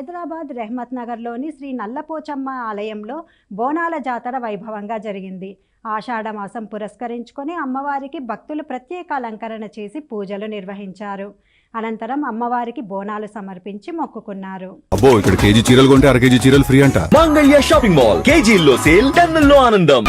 హైదరాబాద్ రెహమత్ నగర్లోని శ్రీ నల్లపోచమ్మ ఆలయంలో బోనాల జాతర వైభవంగా జరిగింది. ఆషాఢ మాసం పురస్కరించుకొని అమ్మవారికి భక్తులు ప్రత్యేక అలంకరణ చేసి పూజలు నిర్వహించారు. అనంతరం అమ్మవారికి బోనాలు సమర్పించి మొక్కుకున్నారు. అబ్బో, ఇక్కడ కేజీ చీరలు కొంటే అర కేజీ చీరలు ఫ్రీ అంట. మంగళ్య షాపింగ్ మాల్, కేజీల్లో సేల్, టన్నుల్లో ఆనందం.